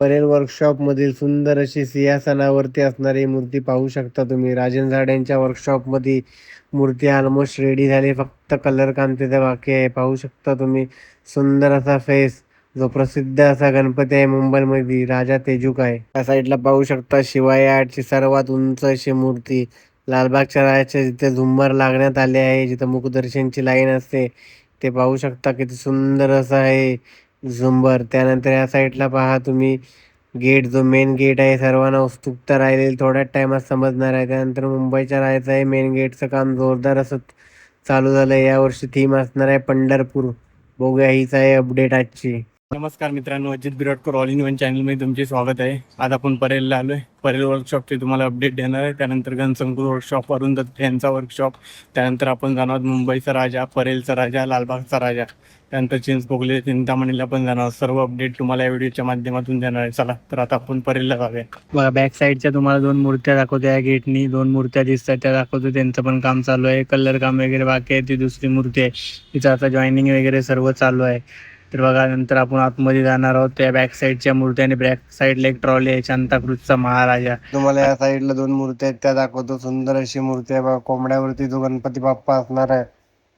Parel workshop मधील सुंदर अशी सिंहासनावरती असणारी मूर्ती पाहू शकता तुम्ही. राजन झाड्यांच्या वर्कशॉप मध्ये मूर्ती ऑलमोस्ट रेडी झाली, फक्त कलर काम तिथे बाकी आहे. पाहू शकता तुम्ही सुंदर असा फेस, जो प्रसिद्ध असा गणपती आहे मुंबईमध्ये, राजा तेजूक आहे. त्या साईडला पाहू शकता शिवाय आर्टची सर्वात उंच अशी मूर्ती, लालबागच्या राजाच्या जिथे झुंबर लागण्यात आले आहे, जिथे मुखदर्शनची लाईन असते, ते पाहू शकता किती सुंदर असं आहे झुंबर. त्यानंतर या साईडला पहा तुम्ही गेट, जो मेन गेट आहे, सर्वांना उत्सुकता राहिलेली थोड्याच टाइमात समजणार आहे. त्यानंतर मुंबईच्या राहायचं आहे, मेन गेटचं काम जोरदार असं चालू झालं. यावर्षी थीम असणार आहे पंढरपूर. बघूया, हीच आहे अपडेट आजची. नमस्कार मित्रांनो, अजित बिराटकर ऑल इन वन चॅनलमध्ये तुमचे स्वागत आहे. आज आपण परेलला आलो आहे. परेल वर्कशॉपचे तुम्हाला अपडेट देणार आहे. त्यानंतर घनसंकुल वर्कशॉप, अरुण दत्त यांचा वर्कशॉप, त्यानंतर आपण जाणार मुंबईचा राजा, परेलचा राजा, लालबागचा राजा, त्यानंतर चिंचपोकली, चिंतामणीला पण जाणार. सर्व अपडेट तुम्हाला या व्हिडिओच्या माध्यमातून देणार आहे. चला तर आता आपण परेलला जाऊया. बघा, बॅक साईडच्या तुम्हाला 2 मूर्त्या दाखवतो. या गेटनी 2 मूर्त्या दिसतात, त्या दाखवतो. त्यांचं पण काम चालू आहे, कलर काम वगैरे बाकी आहे. ती दुसरी मूर्ती आहे, तिचं आता जॉईनिंग वगैरे सर्व चालू आहे. तर बघा, नंतर आपण आतमध्ये जाणार आहोत. त्या बॅक साईडच्या मूर्ती आणि बॅक साईडला एक ट्रॉली आहे, सांताक्रूजचा महाराजा. तुम्हाला या साईडला 2 मूर्त्या आहेत त्या दाखवतो. सुंदर अशी मूर्ती आहे बघा. कोंबड्यावरती जो गणपती बाप्पा असणार आहे,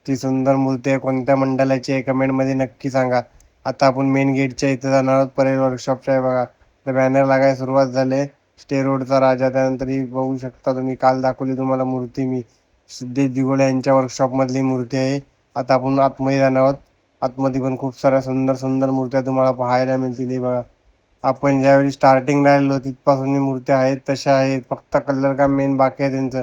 ती सुंदर मूर्ती आहे. कोणत्या मंडळाची आहे कमेंट मध्ये नक्की सांगा. आता आपण मेन गेटच्या इथे जाणार आहोत. परेल वर्कशॉपच्या आहे बघा, तर बॅनर लागायला सुरुवात झाले. स्टे रोडचा राजा. त्यानंतर ही बघू शकता तुम्ही, काल दाखवली तुम्हाला मूर्ती मी, सिद्धेश दिगोळे यांच्या वर्कशॉप मधली मूर्ती आहे. आता आपण आतमध्ये जाणार आहोत. आतमध्ये पण खूप साऱ्या सुंदर सुंदर मूर्त्या तुम्हाला पाहायला मिळतील. हे बघा, आपण ज्यावेळी स्टार्टिंगला आलो तिथपासून मूर्त्या आहेत तशा आहेत, फक्त कलर काम मेन बाकी आहे त्यांचं.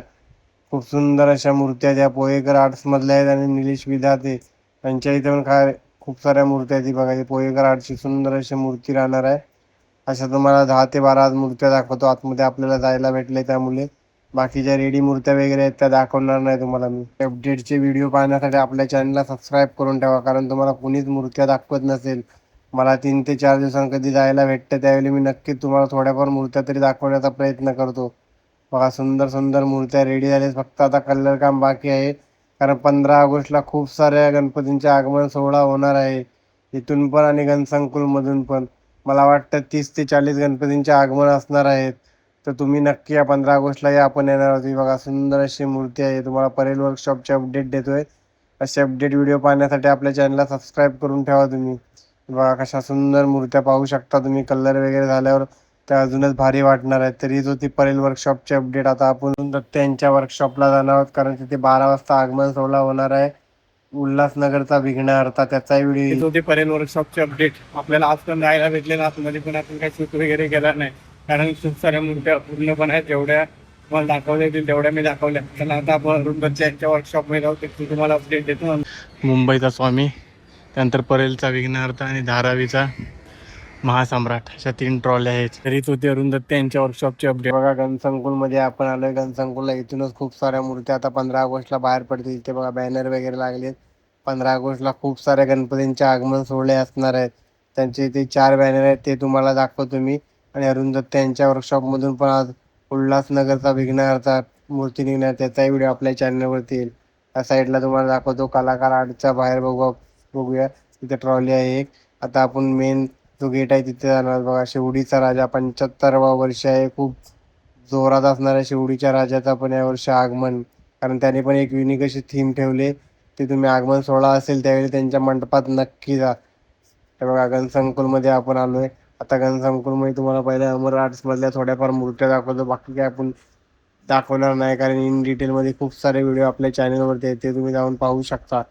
खूप सुंदर अशा मूर्त्या त्या पोहेकर आर्ट्स मधल्या आहेत आणि निलेश विधाते यांच्या इथे पण काय खूप साऱ्या मूर्त्या आहेत. बघा, पोहेकर आर्टची सुंदर अशी मूर्ती राहणार आहे. अशा तुम्हाला 10 ते 12 मूर्त्या दाखवतो आतमध्ये, आपल्याला जायला भेटले त्यामुळे. बाकीच्या रेडी मूर्त्या वगैरे आहेत त्या दाखवणार नाही तुम्हाला मी. अपडेटचे व्हिडिओ पाहण्यासाठी आपल्या चॅनलला सबस्क्राईब करून ठेवा, कारण तुम्हाला कोणीच मूर्त्या दाखवत नसेल. मला 3 ते 4 दिवसांनी कधी जायला भेटतं त्यावेळी मी नक्की तुम्हाला थोड्याफार मूर्त्या तरी दाखवण्याचा प्रयत्न करतो. बघा, सुंदर सुंदर मूर्त्या रेडी झाल्या, फक्त आता कलर काम बाकी आहे. कारण 15 ऑगस्टला खूप साऱ्या गणपतींचे आगमन सोहळा होणार आहे, इथून पण आणि घनसंकुलमधून पण. मला वाटतं 30 ते 40 गणपतींचे आगमन असणार आहेत. तर तुम्ही नक्की या 15 ऑगस्टला या, आपण येणार होती. बघा, सुंदर अशी मूर्ती आहे. तुम्हाला परेल वर्कशॉपचे अपडेट देतोय. असे अपडेट व्हिडिओ पाहण्यासाठी आपल्या चॅनलला सबस्क्राईब करून ठेवा तुम्ही. बघा, कशा सुंदर मूर्त्या पाहू शकता तुम्ही. कलर वगैरे झाल्यावर त्या अजूनच भारी वाटणार आहेत. तर हीच होती परेल वर्कशॉपची अपडेट. आता आपण दत्त यांच्या वर्कशॉपला जाणार आहोत, कारण तिथे 12 वाजता आगमन सोहळा होणार आहे. उल्हासनगरचा विघ्नहर्ता, त्याचाही व्हिडिओ होते परेल वर्कशॉपचे अपडेट. आपल्याला आज पण राहायला भेटले ना, आतमध्ये पण आपण काही शूट वगैरे केला नाही, कारण खूप साऱ्या मूर्त्या पूर्ण पण आहेत. जेवढ्या मला दाखवल्या येतील तेवढ्या मी दाखवल्या. तर आता आपण अरुण दत्त यांच्या वर्कशॉपमध्ये जाऊ, ते तुम्हाला अपडेट देतो. मुंबईचा स्वामी, त्यानंतर परेलचा विघ्नहर्ता आणि धारावीचा महासम्राट, अशा 3 ट्रॉल्या आहेत. तरीच होते अरुण दत्त यांच्या वर्कशॉपचे अपडेट. बघा, घनसंकुल मध्ये आपण आलोय. घनसंकुलला इथूनच खूप साऱ्या मूर्त्या आता 15 ऑगस्टला बाहेर पडतील. इथे बघा बॅनर वगैरे लागले. 15 ऑगस्टला खूप साऱ्या गणपतींचे आगमन सोहळे असणार आहेत. त्यांचे इथे 4 बॅनर आहेत, ते तुम्हाला दाखवतो मी. आणि अरुण दत्त यांच्या वर्कशॉप मधून पण आज उल्हासनगरचा विघ्नहर्ता मूर्ती निघणार, त्याचाही व्हिडिओ आपल्या चॅनलवरती येईल. त्या साईडला तुम्हाला दाखवतो कलाकार आर्टच्या बाहेर. बघूया, तिथे ट्रॉली आहे एक. आता आपण मेन जो गेट आहे तिथे जाणार. बघा, शिवडीचा राजा, 75वा वर्ष आहे. खूप जोरात असणार आहे शिवडीच्या राजाचा पण यावर्षी आगमन, कारण त्याने पण एक युनिक अशी थीम ठेवले. ते तुम्ही आगमन सोहळा असेल त्यावेळी त्यांच्या मंडपात नक्की जा. हे बघा, घनसंकुलमध्ये आपण आलोय. आता घनसंकुलमध्ये तुम्हाला पहिल्या अमर आर्ट्स मधल्या थोड्याफार मूर्त्या दाखवतो, बाकी काय आपण दाखवणार नाही, कारण इन डिटेलमध्ये खूप सारे व्हिडिओ आपल्या चॅनलवरती आहेत, ते तुम्ही जाऊन पाहू शकता.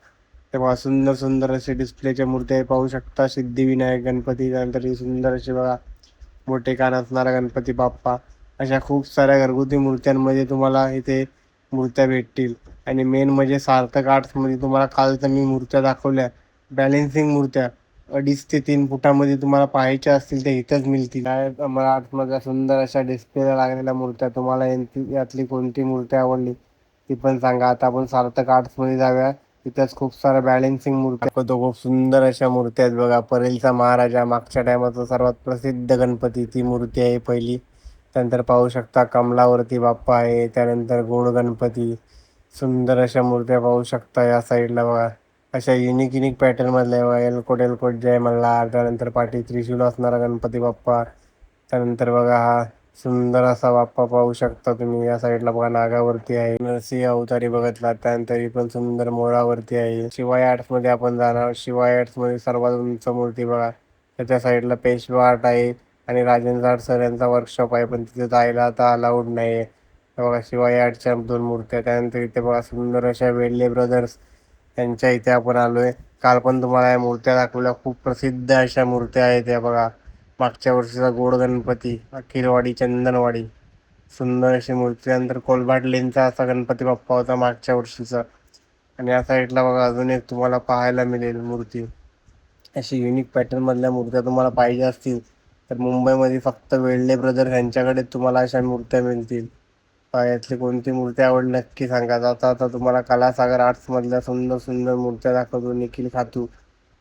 तेव्हा सुंदर सुंदर असे डिस्प्लेच्या मूर्त्या पाहू शकता. सिद्धिविनायक गणपती, त्यानंतर ही सुंदर असे बघा मोठे कान असणारा गणपती बाप्पा. अशा खूप साऱ्या घरगुती मूर्त्यांमध्ये तुम्हाला इथे मूर्त्या भेटतील. आणि मेन म्हणजे सार्थक आर्ट्समध्ये तुम्हाला काल तर मी मूर्त्या दाखवल्या, बॅलेन्सिंग मूर्त्या 2.5 ते 3 फुटामध्ये तुम्हाला पाहायच्या असतील ते इथंच मिळतील. मला आर्ट्समधल्या सुंदर अशा डिस्प्लेला लागलेल्या मूर्त्या. तुम्हाला यातली कोणती मूर्ती आवडली ती पण सांगा. आता आपण सार्थक आर्ट्समध्ये जाऊया, तिथंच खूप साऱ्या बॅलेन्सिंग मूर्त्या दाखवतो. खूप सुंदर अशा मूर्त्या आहेत बघा. परेलचा महाराजा, मागच्या टायमाचा सर्वात प्रसिद्ध गणपती, ती मूर्ती आहे पहिली. त्यानंतर पाहू शकता कमलावरती बाप्पा आहे. त्यानंतर गोड गणपती, सुंदर अशा मूर्त्या पाहू शकता या साईडला बघा. अशा युनिक युनिक पॅटर्न मधल्या एलकोट जय मल्हार, त्यानंतर पाठी त्रिशूल असणारा गणपती बाप्पा, त्यानंतर बघा हा सुंदर असा बाप्पा पाहू शकता तुम्ही. या साईडला बघा नागावरती आहे, नरसिंह अवतारी बघितला. त्यानंतर ही पण सुंदर मोरावरती आहे. शिवाय आर्ट्स मध्ये आपण जाणार. शिवाय आर्ट्स मध्ये सर्वात उंच मूर्ती बघा, त्याच्या साईडला पेशवा आर्ट आहे आणि राजेंद्र आर्ट सर यांचा वर्कशॉप आहे, पण तिथे जायला आता अलाउड नाही. बघा शिवाय आर्टच्या 2 मूर्त्या. त्यानंतर इथे बघा सुंदर अशा वेल्ले ब्रदर्स यांच्या इथे आपण आलोय. काल पण तुम्हाला या मूर्त्या दाखवल्या, खूप प्रसिद्ध अशा मूर्त्या आहेत या बघा. मागच्या वर्षीचा गोड गणपती, अखिलवाडी चंदनवाडी, सुंदर अशी मूर्ती. त्यानंतर कोलबाट लेनचा असा गणपती बाप्पा होता मागच्या वर्षीचा. आणि या साईडला बघा अजून एक तुम्हाला पाहायला मिळेल मूर्ती. अशी युनिक पॅटर्न मधल्या मूर्त्या तुम्हाला पाहिजे असतील तर मुंबईमध्ये फक्त वेल्ले ब्रदर्स यांच्याकडे तुम्हाला अशा मूर्त्या मिळतील. यातली कोणती मूर्ती आवडली नक्की सांगा. आता तुम्हाला कलासागर आर्ट्स मधल्या सुंदर सुंदर मूर्त्या दाखवतो. निखिल खातू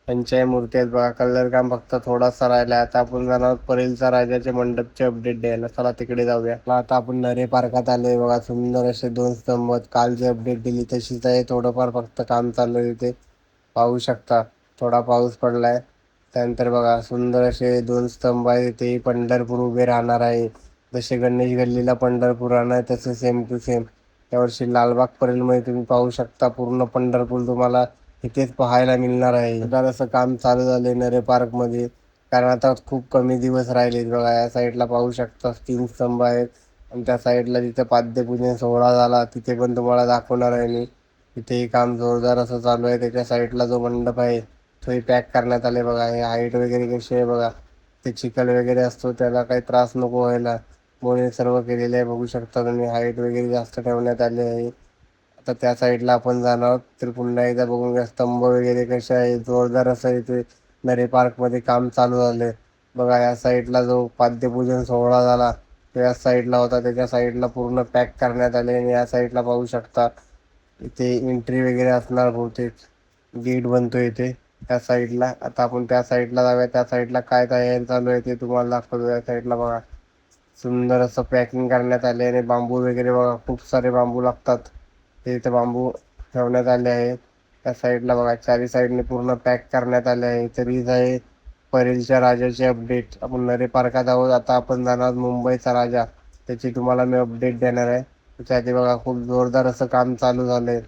यांच्या मूर्ती आहेत बघा. कलर काम फक्त थोडासा राहिला. आता आपण जाणार परेलचा राजाचे मंडपचे अपडेट द्यायला. चला तिकडे जाऊया. आता आपण नरे पार्कात आलोय बघा. सुंदर असे 2 स्तंभ. काल जे अपडेट दिली तशीच आहे, थोडंफार फक्त काम चालू आहे इथे, पाहू शकता. थोडा पाऊस पडलाय. त्यानंतर बघा सुंदर असे 2 स्तंभ आहेत. ते पंढरपूर उभे राहणार आहे. जसे गणेश गल्लीला पंढरपूर राहणार तसे सेम टू सेम यावर्षी लालबाग परेलमध्ये तुम्ही पाहू शकता. पूर्ण पंढरपूर तुम्हाला इथेच पाहायला मिळणार आहे. असं काम चालू झाले नरे पार्क मध्ये, कारण आता खूप कमी दिवस राहिलेत बघा. या साईडला पाहू शकता 3 स्तंभ आहेत आणि त्या साईडला जिथे पाद्यपूजन सोहळा झाला तिथे पण तुम्हाला दाखवणार आहे मी. तिथेही काम जोरदार असं चालू आहे. त्याच्या साईडला जो मंडप आहे तोही पॅक करण्यात आले बघा. हे हाईट वगैरे कशी आहे बघा. ते चिखल वगैरे असतो त्याला काही त्रास नको व्हायला म्हणून सर्व केलेले आहे. बघू शकता तुम्ही हाईट वगैरे जास्त ठेवण्यात आले आहे. आता त्या साईडला आपण जाणार आहोत, तर पुन्हा एकदा बघून घ्या स्तंभ वगैरे कसे आहे. जोरदार असं इथे नरे पार्क मध्ये काम चालू झालंय बघा. या साईडला जो पाद्यपूजन सोहळा झाला तो या साईडला होता, त्याच्या साईडला पूर्ण पॅक करण्यात आले. आणि या साईडला पाहू शकता इथे एंट्री वगैरे असणार बहुतेक. गेट बनतोय इथे त्या साईडला. आता आपण त्या साईडला जाऊया. त्या साईडला काय तयारी चालू आहे ते तुम्हाला दाखवतो. या साईडला बघा सुंदर असं पॅकिंग करण्यात आले आणि बांबू वगैरे बघा, खूप सारे बांबू लागतात ते इथे बांबू ठेवण्यात आले आहेत. त्या साईडला बघा चारी साईडने पूर्ण पॅक करण्यात आले आहे. तरीच आहे परेलच्या राजाचे अपडेट. आपण नरे पार्कात आहोत. आता आपण जाणार मुंबईचा राजा, त्याची तुम्हाला मी अपडेट देणार आहे. त्याच्या आधी बघा खूप जोरदार असं काम चालू झालंय.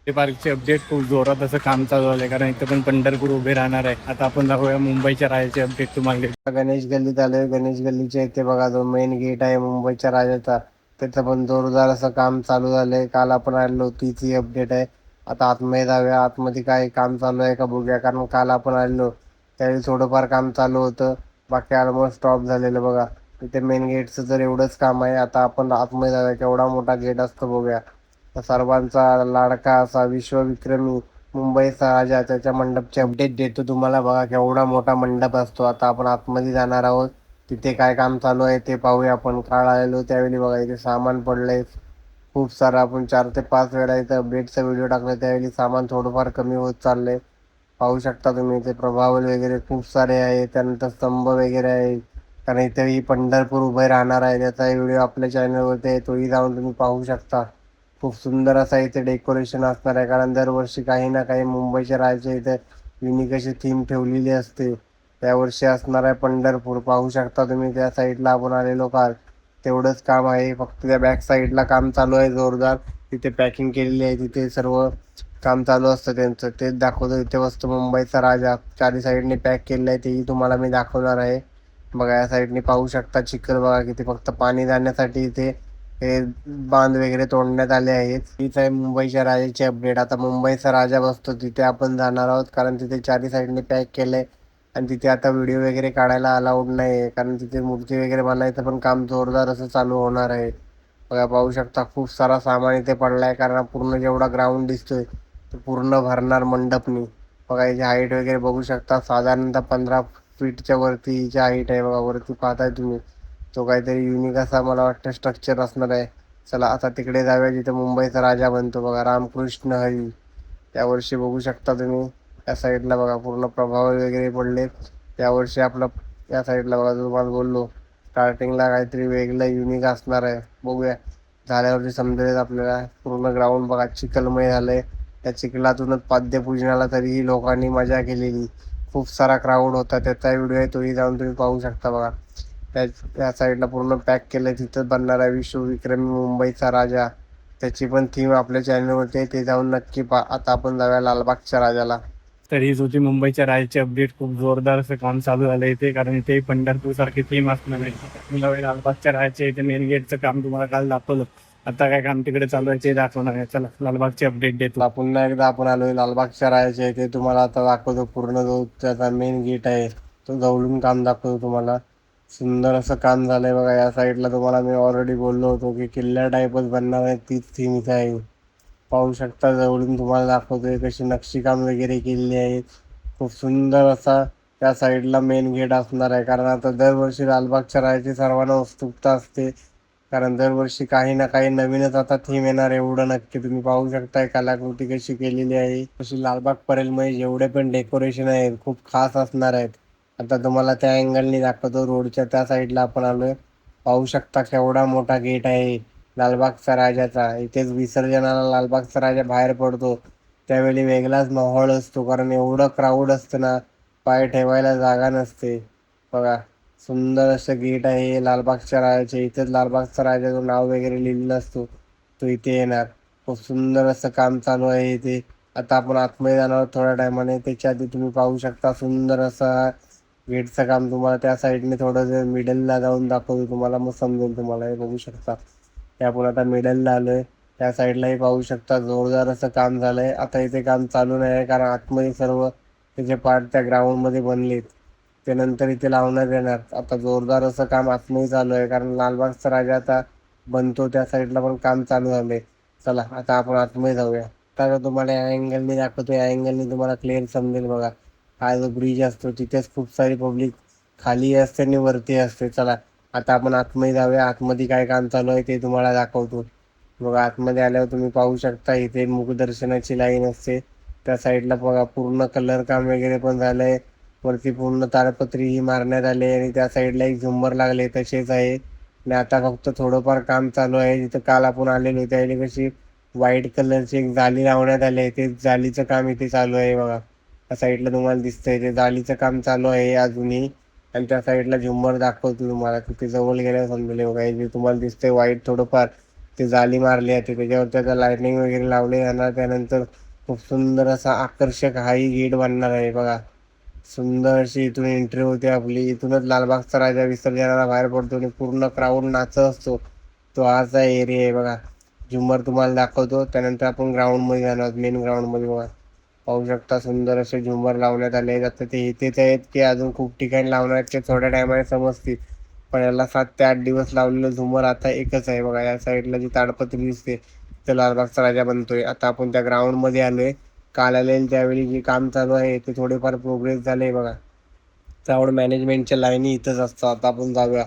ते पार्कचे अपडेट खूप जोरात असं काम चालू झालंय, कारण इथं पण पंढरपूर उभे राहणार आहे. आता आपण दाखवूया मुंबईच्या राजाचे अपडेट तुम्हाला. गणेश गल्लीत आलोय. गणेश गल्लीच्या इथे बघा जो मेन गेट आहे मुंबईच्या राजाचा, त्याचं पण जोरदार असं काम चालू झालंय. काल आपण आलेलो तीच ही अपडेट आहे. आता आतमध्ये जाऊया. आतमध्ये काय काम चालू आहे का बघूया, कारण काल आपण आलेलो त्यावेळी थोडंफार काम चालू होतं, बाकी ऑलमोस्ट स्टॉप झालेलं बघा. इथे मेन गेटचं तर एवढंच काम आहे. आता आपण आतमध्ये जाऊया. केवढा मोठा गेट असतो बघूया. सर्वांचा लाडका असा विश्वविक्रमी मुंबईचा राजा, त्याच्या मंडपचे अपडेट देतो तुम्हाला बघा. केवढा मोठा मंडप असतो. आता आपण आतमध्ये जाणार आहोत. तिथे काय काम चालू आहे ते पाहूया आपण. काळ आलेलो त्यावेळी बघा इथे सामान पडलंय खूप सारं. आपण 4 ते 5 वेळा इथे अपडेटचा व्हिडिओ टाकला, त्यावेळी सामान थोडंफार कमी होत चाललंय. पाहू शकता तुम्ही इथे प्रभावल वगैरे खूप सारे आहे. त्यानंतर स्तंभ वगैरे आहे, कारण इथेही पंढरपूर उभे राहणार आहे. त्याचा व्हिडिओ आपल्या चॅनलवरती आहे, तोही जाऊन तुम्ही पाहू शकता. खूप सुंदर असा इथे डेकोरेशन असणार आहे, कारण दरवर्षी काही ना काही मुंबईच्या राहायचे इथे युनिक अशी थीम ठेवलेली असते. त्यावर्षी असणार आहे पंढरपूर. पाहू शकता तुम्ही त्या साईडला आपण आलेलो काल. तेवढंच काम आहे फक्त. त्या बॅक साईडला काम चालू आहे जोरदार. तिथे पॅकिंग केलेली आहे, तिथे सर्व काम चालू असतं त्यांचं, तेच दाखवतो. इथे वस्तू मुंबईचा राजा चारी साईडने पॅक केलेलं आहे, तेही तुम्हाला मी दाखवणार आहे बघा. या साईडने पाहू शकता चिखल बघा किती, फक्त पाणी जाण्यासाठी इथे हे बांध वगैरे तोडण्यात आले आहेत. हीच आहे मुंबईच्या राजाची अपडेट. आता मुंबईचा राजा बसतो तिथे आपण जाणार आहोत, कारण तिथे चारी साईडने पॅक केलंय आणि तिथे आता व्हिडिओ वगैरे काढायला अलाउड नाही आहे, कारण तिथे मूर्ती वगैरे बनायचं पण काम जोरदार असं चालू होणार आहे बघा. पाहू शकता खूप सारा सामान इथे पडलाय, कारण पूर्ण जेवढा ग्राउंड दिसतोय तो पूर्ण भरणार मंडपनी बघा. याची हाईट वगैरे बघू शकता, साधारणतः 15 फीटच्या वरती हिची हाईट आहे बघा. वरती पाहताय तुम्ही, तो काहीतरी युनिक असा मला वाटतं स्ट्रक्चर असणार आहे. चला आता तिकडे जाऊया जिथे मुंबईचा राजा बनतो बघा, रामकृष्ण हरी. त्यावर्षी बघू शकता तुम्ही या साईडला बघा पूर्ण प्रभाव वगैरे पडले. त्यावर्षी आपलं या साईडला बघा, तुम्हाला बोललो स्टार्टिंगला काहीतरी वेगळं युनिक असणार आहे. बघूया झाल्यावरती समजेल आपल्याला. पूर्ण ग्राउंड बघा चिखलमय झालंय. त्या चिखलातूनच पाद्यपूजनाला तरीही लोकांनी मजा केलेली. खूप सारा क्राऊड होता, त्याचा व्हिडिओ आहे, तोही जाऊन तुम्ही पाहू शकता बघा. त्या साईडला पूर्ण पॅक केलं, तिथं बनणार आहे विश्वविक्रमी मुंबईचा राजा. त्याची पण थीम आपल्या चॅनलवरती आहे, ते जाऊन नक्की पहा. आता आपण जाऊया लालबागच्या राजाला. तर हीच होती मुंबईच्या राजाची अपडेट. खूप जोरदार असं काम चालू झालं इथे, कारण इथे पंढरपूर सारखी थीम असणार आहे. मला लालबागच्या राजाच्या इथे मेन गेटचं काम तुम्हाला काल दाखवलं. आता काय काम तिकडे चालू आहे ते दाखवणार आहे. चला लालबागची अपडेट देतो. पुन्हा एकदा आपण आलोय लालबागच्या राजाच्या इथे. तुम्हाला आता दाखवतो पूर्ण जो त्याचा मेन गेट आहे तो जवळून काम दाखवतो तुम्हाला. सुंदर असं काम झालंय बघा. या साईडला तुम्हाला मी ऑलरेडी बोललो होतो की किल्ल्या टाईपच बनणार आहे, तीच थीम इथे आहे. पाहू शकता जवळून तुम्हाला दाखवतोय कशी नक्षीकाम वगैरे केलेली आहे. खूप सुंदर असा त्या साईडला मेन गेट असणार आहे. कारण आता दरवर्षी लालबागच्या राजाची सर्वांना उत्सुकता असते, कारण दरवर्षी काही ना काही नवीनच आता थीम येणार एवढं नक्की. तुम्ही पाहू शकताय कलाकृती कशी केलेली आहे. कशी लालबाग परेलमध्ये जेवढे पण डेकोरेशन आहेत खूप खास असणार आहेत. आता तुम्हाला त्या अँगलनी दाखवतो. रोडच्या त्या साईडला आपण आलोय. पाहू शकता केवढा मोठा गेट आहे लालबागचा राजाचा. इथेच विसर्जनाला लालबागचा राजा बाहेर पडतो त्यावेळी वेगळाच माहोल असतो, कारण एवढं क्राऊड असतं ना, पाय ठेवायला जागा नसते. बघा सुंदर असं गेट आहे लालबागच्या राजाचे. इथेच लालबागचा राजाचं नाव वगैरे लिहिलेलं असतो, तो इथे येणार. खूप सुंदर असं काम चालू आहे इथे. आता आपण आतमध्ये जाणार थोड्या टायमाने. त्याच्या आधी तुम्ही पाहू शकता सुंदर असं गेटचं काम. तुम्हाला त्या साईडने थोडंसं मिडलला जाऊन दाखवतो तुम्हाला, मग समजेल तुम्हाला. हे बघू शकता ते आपण आता मिडलला आलोय. त्या साईडलाही पाहू शकता जोरदार असं काम झालंय. आता इथे काम चालू नाही आहे, कारण आतमध्ये सर्व त्याचे पार्ट त्या ग्राउंडमध्ये बनलेत, ते नंतर इथे लावण्यात येणार. आता जोरदार असं काम आतमध्ये चालू आहे, कारण लालबागचा राजा आता बनतो. त्या साईडला पण काम चालू झालंय. चला आता आपण आतमध्ये जाऊया. आता तुम्हाला या अँगलनी दाखवतो, या अँगलनी तुम्हाला क्लिअर समजेल बघा. हा जो ब्रिज असतो तिथेच खूप सारी पब्लिक खाली असते आणि वरती असते. चला आता आपण आतमध्ये जाऊया. आतमध्ये काय काम चालू आहे ते तुम्हाला दाखवतो. बघा आतमध्ये आल्यावर तुम्ही पाहू शकता इथे मुखदर्शनाची लाईन असते. त्या साईडला बघा पूर्ण कलर काम वगैरे पण झालंय. वरती पूर्ण ताडपत्री ही मारण्यात आली आणि त्या साईडला एक झुंबर लागले तसेच आहे. आणि आता फक्त थोडंफार काम चालू आहे. जिथं काल आपण आलेलो त्यावेळी कशी व्हाईट कलरची एक जाळी लावण्यात आली आहे, ते जाळीचं काम इथे चालू आहे बघा. त्या साईडला तुम्हाला दिसतंय ते जाळीचं काम चालू आहे अजूनही. आणि त्या साईडला झुंबर दाखवतो तुम्हाला, तिथे जवळ गेल्यावर समजेल बघा. जे तुम्हाला दिसतंय व्हाईट थोडंफार ते जाळी मारली आहे, त्याच्यावर त्याचा लाइटनिंग वगैरे लावले जाणार. त्यानंतर खूप सुंदर असा आकर्षक हाही गेट बनणार आहे बघा. सुंदर अशी इथून एंट्री होते आपली. इथूनच लालबागचा राजा विसर्जनाला बाहेर पडतो आणि पूर्ण क्राऊड नाचत असतो. तो हाचा एरिया आहे बघा. झुंबर तुम्हाला दाखवतो. त्यानंतर आपण ग्राउंडमध्ये जाणार, मेन ग्राउंडमध्ये बघा. पाहू शकता सुंदर असे झुंबर लावण्यात आले आहेत. आता ते इथेच आहेत की अजून खूप ठिकाणी लावणार आहेत ते थोड्या टायमाने समजतील. पण याला 7 ते 8 दिवस लावलेलं झुंबर आता एकच आहे बघा. या साईडला जी ताडपत्री दिसते तिथं लालबागचा राजा बनतोय. आता आपण त्या ग्राउंडमध्ये आलोय. काल आलेलं त्यावेळी जे काम चालू आहे ते थोडेफार प्रोग्रेस झाले बघा. क्राऊड मॅनेजमेंटच्या लाईनी इथंच असतात. आता आपण जाऊया.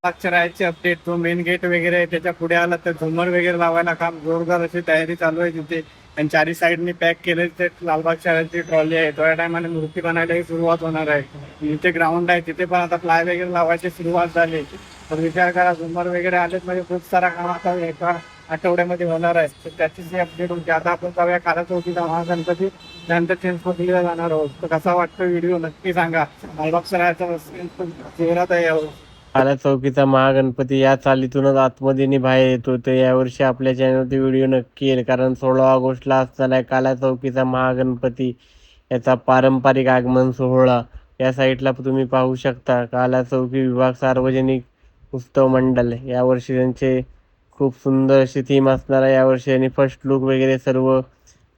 मागच्या राहायची अपडेट. तो मेन गेट वगैरे आहे त्याच्या पुढे आला तर झुमर वगैरे लावायला काम जोरदार अशी तयारी चालू आहे तिथे. आणि चारी साईडनी पॅक केले ते लालबागच्या राजाची ट्रॉली आहे. थोड्या टायमाने मूर्ती बनायलाही सुरुवात होणार आहे. इथे ग्राउंड आहे तिथे पण आता प्लाय वगैरे लावायची सुरुवात झाली. तर विचार करा झुमर वगैरे आलेत म्हणजे खूप सारा काम आता एका आठवड्यामध्ये होणार आहे. तर त्याची जी अपडेट होती. आता आपण जाऊया काला चौकीचा महागणपती, त्यानंतर चिंचपोकलीला जाणार आहोत. तर कसा वाटतो व्हिडिओ नक्की सांगा. लालबागच्या राजाचा चेहरा तर यावर. काला चौकीचा महागणपती या चालीतूनच आतमध्ये आणि बाहेर येतो. तर यावर्षी आपल्या चॅनलवरती व्हिडिओ नक्की येईल, कारण 16 ऑगस्टला असताना काला चौकीचा महागणपती याचा पारंपरिक आगमन सोहळा. या साईडला तुम्ही पाहू शकता काला चौकी विभाग सार्वजनिक उत्सव मंडळ. यावर्षी त्यांचे खूप सुंदर अशी थीम असणार आहे. यावर्षी आणि फर्स्ट लुक वगैरे सर्व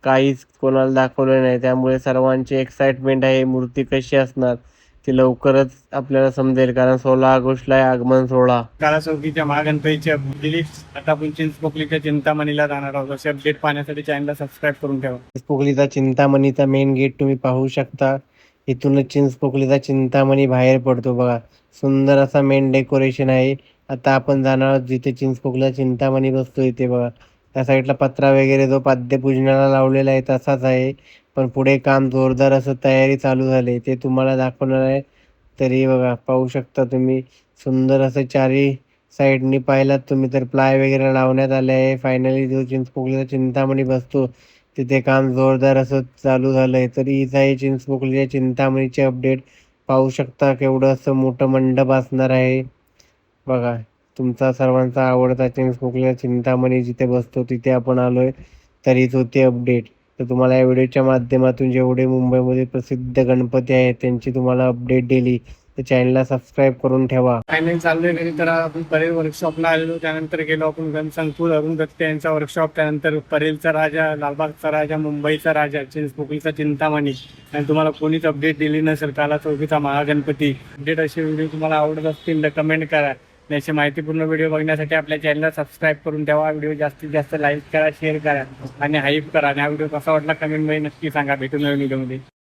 काहीच कोणाला दाखवलं नाही, त्यामुळे सर्वांची एक्साइटमेंट आहे. मूर्ती कशी असणार ती लवकरच आपल्याला समजेल, कारण 16 ऑगस्टला आहे आगमन सोहळा. काला चौकीच्या महागणपतीची अपडेट. आता आपण चिंचपोकलीच्या चिंतामणीला जाणार आहोत. असे अपडेट पाहण्यासाठी चॅनलला सबस्क्राईब करून ठेवा. चिंचपोकलीचा चिंतामणीचा मेन गेट तुम्ही पाहू शकता. इथूनच चिंचपोकलीचा चिंतामणी बाहेर पडतो बघा. सुंदर असा मेन डेकोरेशन आहे. आता आपण जाणार आहोत जिथे चिंचपोकलीचा चिंतामणी बसतो इथे बघा. त्या साईडला पत्रा वगैरे जो पाद्यपूजनाला लावलेला आहे तसाच आहे, पण पुढे काम जोरदार असं तयारी चालू झाली ते तुम्हाला दाखवणार आहे. तरी बघा पाहू शकता तुम्ही सुंदर असं चारी साईडनी पाहिलात तुम्ही तर प्लाय वगैरे लावण्यात आले आहे. फायनली जो चिंचपोकलीचा चिंतामणी बसतो तिथे काम जोरदार असं चालू झालंय. तरी हीच आहे चिंचपोकलीच्या चिंतामणीची अपडेट. पाहू शकता केवढं असं मोठं मंडप असणार आहे. बघा, तुमचा सर्वांचा आवडता चेंज कुकल्या चिंतामणी जिथे बसतो तिथे आपण आलोय. तर हीच होती अपडेट. तर तुम्हाला या व्हिडिओच्या माध्यमातून जेवढे मुंबईमध्ये प्रसिद्ध गणपती आहेत त्यांची तुम्हाला अपडेट दिली. तर चॅनलला सबस्क्राईब करून ठेवा. फायनल चाललोय घरी. तर आपण परेल वर्कशॉपला आलेलो, त्यानंतर गेलो आपण गणसंकुल अरुण दत्ते यांचा वर्कशॉप, त्यानंतर परेलचा राजा, लालबागचा राजा, मुंबईचा राजा, चिंचपोकळीचा चिंतामणी, आणि तुम्हाला कोणीच अपडेट दिली नसेल काला चौकीचा महागणपती. अपडेट असे व्हिडिओ तुम्हाला आवडत असतील तर कमेंट करा. याची माहितीपूर्ण व्हिडिओ बघण्यासाठी आपल्या चॅनलला सबस्क्राईब करून ठेवा. व्हिडिओ जास्तीत जास्त लाईक करा, शेअर करा आणि हाईप करा. आणि हा व्हिडिओ कसा वाटला कमेंटमध्ये नक्की सांगा. भेटून नवीन व्हिडिओमध्ये.